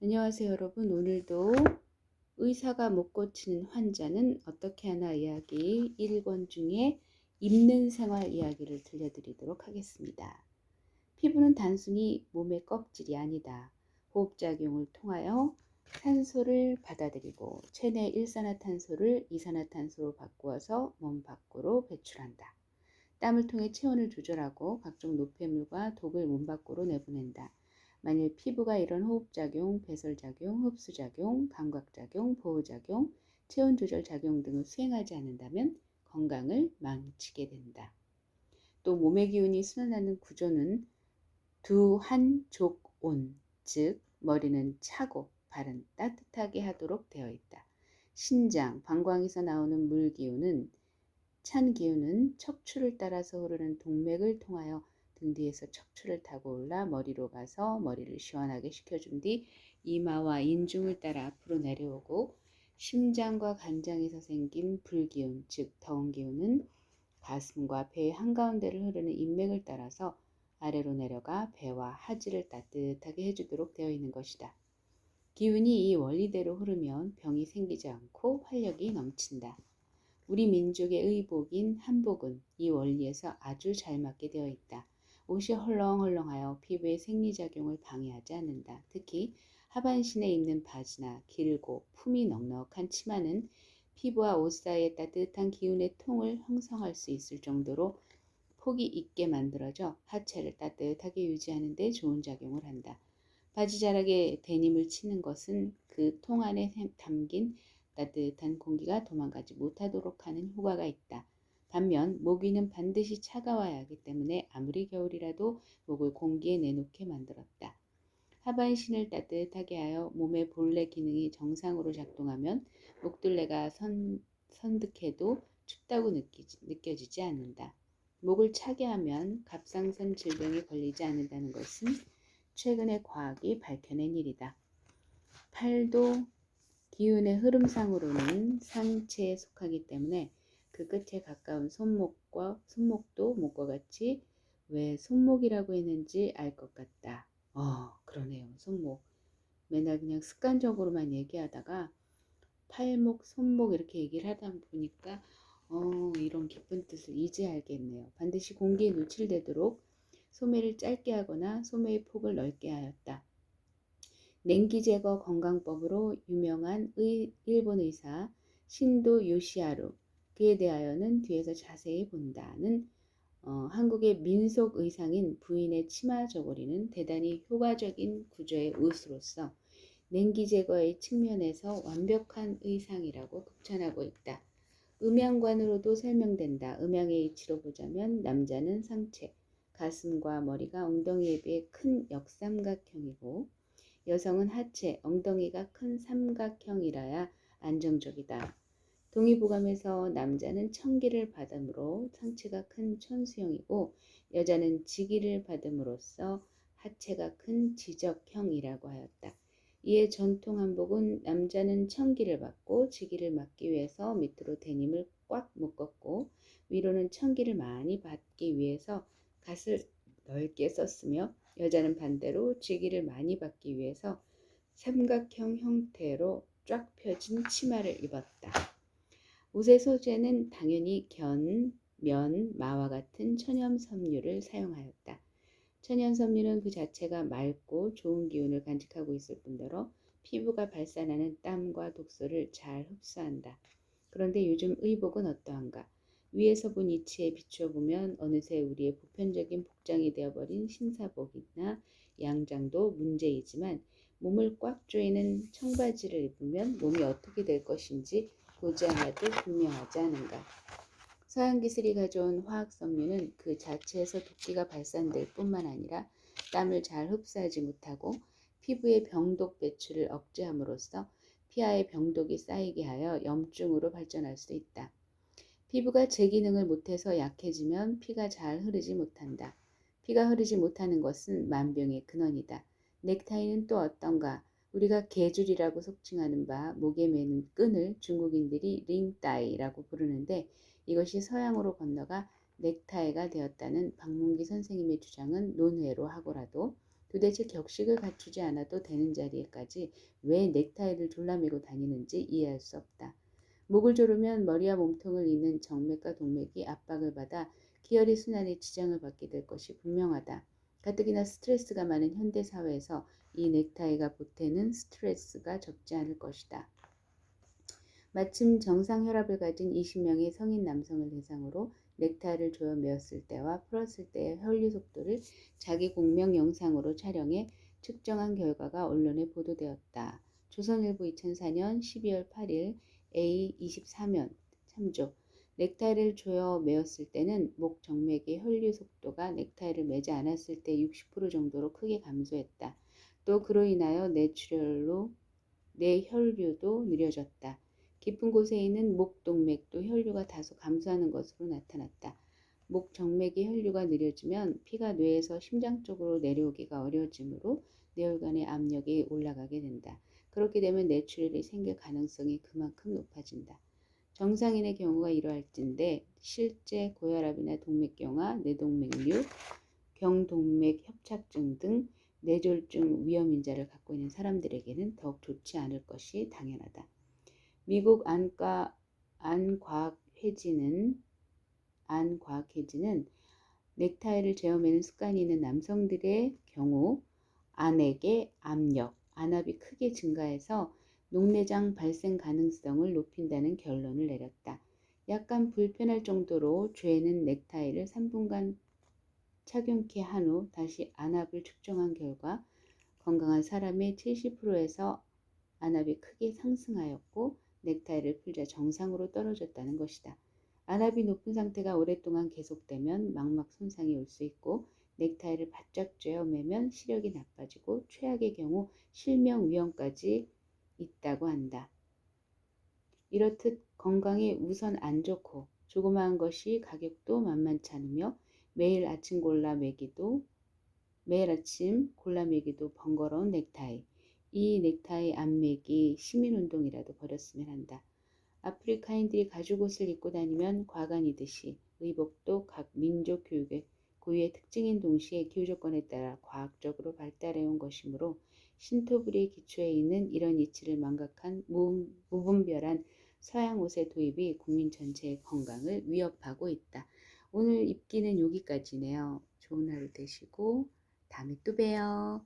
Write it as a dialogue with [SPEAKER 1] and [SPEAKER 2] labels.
[SPEAKER 1] 안녕하세요, 여러분. 오늘도 의사가 못 고치는 환자는 어떻게 하나 이야기 1권 중에 입는 생활 이야기를 들려드리도록 하겠습니다. 피부는 단순히 몸의 껍질이 아니다. 호흡작용을 통하여 산소를 받아들이고 체내 일산화탄소를 이산화탄소로 바꾸어서 몸 밖으로 배출한다. 땀을 통해 체온을 조절하고 각종 노폐물과 독을 몸 밖으로 내보낸다. 만일 피부가 이런 호흡작용, 배설작용, 흡수작용, 감각작용, 보호작용, 체온조절작용 등을 수행하지 않는다면 건강을 망치게 된다. 또 몸의 기운이 순환하는 구조는 두한족온, 즉 머리는 차고 발은 따뜻하게 하도록 되어 있다. 신장, 방광에서 나오는 물 기운은 찬 기운은 척추를 따라서 흐르는 동맥을 통하여 등 뒤에서 척추를 타고 올라 머리로 가서 머리를 시원하게 식혀준 뒤 이마와 인중을 따라 앞으로 내려오고, 심장과 간장에서 생긴 불기운, 즉 더운 기운은 가슴과 배의 한가운데를 흐르는 인맥을 따라서 아래로 내려가 배와 하지를 따뜻하게 해주도록 되어 있는 것이다. 기운이 이 원리대로 흐르면 병이 생기지 않고 활력이 넘친다. 우리 민족의 의복인 한복은 이 원리에서 아주 잘 맞게 되어 있다. 옷이 헐렁헐렁하여 피부의 생리작용을 방해하지 않는다. 특히 하반신에 입는 바지나 길고 품이 넉넉한 치마는 피부와 옷 사이에 따뜻한 기운의 통을 형성할 수 있을 정도로 폭이 있게 만들어져 하체를 따뜻하게 유지하는 데 좋은 작용을 한다. 바지자락에 데님을 치는 것은 그 통 안에 담긴 따뜻한 공기가 도망가지 못하도록 하는 효과가 있다. 반면 모기는 반드시 차가워야 하기 때문에 아무리 겨울이라도 목을 공기에 내놓게 만들었다. 하반신을 따뜻하게 하여 몸의 본래 기능이 정상으로 작동하면 목둘레가 선득해도 춥다고 느껴지지 않는다. 목을 차게 하면 갑상선 질병에 걸리지 않는다는 것은 최근에 과학이 밝혀낸 일이다. 팔도 기운의 흐름상으로는 상체에 속하기 때문에 그 끝에 가까운 손목도 목과 같이 왜 손목이라고 했는지 알 것 같다. 그러네요. 손목. 맨날 그냥 습관적으로만 얘기하다가 팔목, 손목 이렇게 얘기를 하다 보니까 이런 깊은 뜻을 이제 알겠네요. 반드시 공기에 노출되도록 소매를 짧게 하거나 소매의 폭을 넓게 하였다. 냉기 제거 건강법으로 유명한 일본 의사 신도 요시하루, 그에 대하여는 뒤에서 자세히 본다는 한국의 민속 의상인 부인의 치마 저고리는 대단히 효과적인 구조의 옷으로서 냉기 제거의 측면에서 완벽한 의상이라고 극찬하고 있다. 음양관으로도 설명된다. 음양의 이치로 보자면 남자는 상체, 가슴과 머리가 엉덩이에 비해 큰 역삼각형이고 여성은 하체, 엉덩이가 큰 삼각형이라야 안정적이다. 동의보감에서 남자는 천기를 받음으로 상체가 큰 천수형이고 여자는 지기를 받음으로써 하체가 큰 지적형이라고 하였다. 이에 전통 한복은 남자는 천기를 받고 지기를 막기 위해서 밑으로 데님을 꽉 묶었고 위로는 천기를 많이 받기 위해서 갓을 넓게 썼으며 여자는 반대로 지기를 많이 받기 위해서 삼각형 형태로 쫙 펴진 치마를 입었다. 옷의 소재는 당연히 견, 면, 마와 같은 천연섬유를 사용하였다. 천연섬유는 그 자체가 맑고 좋은 기운을 간직하고 있을 뿐더러 피부가 발산하는 땀과 독소를 잘 흡수한다. 그런데 요즘 의복은 어떠한가? 위에서 본 이치에 비추어 보면 어느새 우리의 보편적인 복장이 되어버린 신사복이나 양장도 문제이지만 몸을 꽉 조이는 청바지를 입으면 몸이 어떻게 될 것인지 보지 않아도 분명하지 않은가? 서양 기술이 가져온 화학섬유는 그 자체에서 독기가 발산될 뿐만 아니라 땀을 잘 흡수하지 못하고 피부의 병독 배출을 억제함으로써 피하에 병독이 쌓이게 하여 염증으로 발전할 수 있다. 피부가 제 기능을 못해서 약해지면 피가 잘 흐르지 못한다. 피가 흐르지 못하는 것은 만병의 근원이다. 넥타이는 또 어떤가? 우리가 개줄이라고 속칭하는 바 목에 매는 끈을 중국인들이 링따이라고 부르는데 이것이 서양으로 건너가 넥타이가 되었다는 박문기 선생님의 주장은 논외로 하고라도 도대체 격식을 갖추지 않아도 되는 자리에까지 왜 넥타이를 졸라매고 다니는지 이해할 수 없다. 목을 조르면 머리와 몸통을 잇는 정맥과 동맥이 압박을 받아 기혈의 순환에 지장을 받게 될 것이 분명하다. 가뜩이나 스트레스가 많은 현대 사회에서 이 넥타이가 보태는 스트레스가 적지 않을 것이다. 마침 정상 혈압을 가진 20명의 성인 남성을 대상으로 넥타이를 조여 메었을 때와 풀었을 때의 혈류 속도를 자기 공명 영상으로 촬영해 측정한 결과가 언론에 보도되었다. 조선일보 2004년 12월 8일 A24면 참조. 넥타이를 조여 메었을 때는 목 정맥의 혈류 속도가 넥타이를 매지 않았을 때 60% 정도로 크게 감소했다. 또 그로 인하여 뇌혈류도 느려졌다. 깊은 곳에 있는 목 동맥도 혈류가 다소 감소하는 것으로 나타났다. 목 정맥의 혈류가 느려지면 피가 뇌에서 심장 쪽으로 내려오기가 어려워지므로 뇌혈관의 압력이 올라가게 된다. 그렇게 되면 뇌출혈이 생길 가능성이 그만큼 높아진다. 정상인의 경우가 이러할진데 실제 고혈압이나 동맥경화, 뇌동맥류, 경동맥 협착증 등 뇌졸중 위험 인자를 갖고 있는 사람들에게는 더욱 좋지 않을 것이 당연하다. 미국 안과학회지는 넥타이를 제어매는 습관이 있는 남성들의 경우 안액의 압력, 안압이 크게 증가해서 녹내장 발생 가능성을 높인다는 결론을 내렸다. 약간 불편할 정도로 죄는 넥타이를 3분간 착용케 한 후 다시 안압을 측정한 결과 건강한 사람의 70%에서 안압이 크게 상승하였고 넥타이를 풀자 정상으로 떨어졌다는 것이다. 안압이 높은 상태가 오랫동안 계속되면 망막 손상이 올 수 있고 넥타이를 바짝 쥐어 매면 시력이 나빠지고 최악의 경우 실명 위험까지 있다고 한다. 이렇듯 건강에 우선 안 좋고 조그마한 것이 가격도 만만치 않으며 매일 아침 골라 매기도 번거로운 넥타이. 이 넥타이 안 매기 시민운동이라도 벌였으면 한다. 아프리카인들이 가죽옷을 입고 다니면 과간이듯이 의복도 각 민족 교육의 고유의 특징인 동시에 기후조건에 따라 과학적으로 발달해온 것이므로 신토부리의 기초에 있는 이런 이치를 망각한 무분별한 서양 옷의 도입이 국민 전체의 건강을 위협하고 있다. 오늘 입기는 여기까지네요. 좋은 하루 되시고 다음에 또 봬요.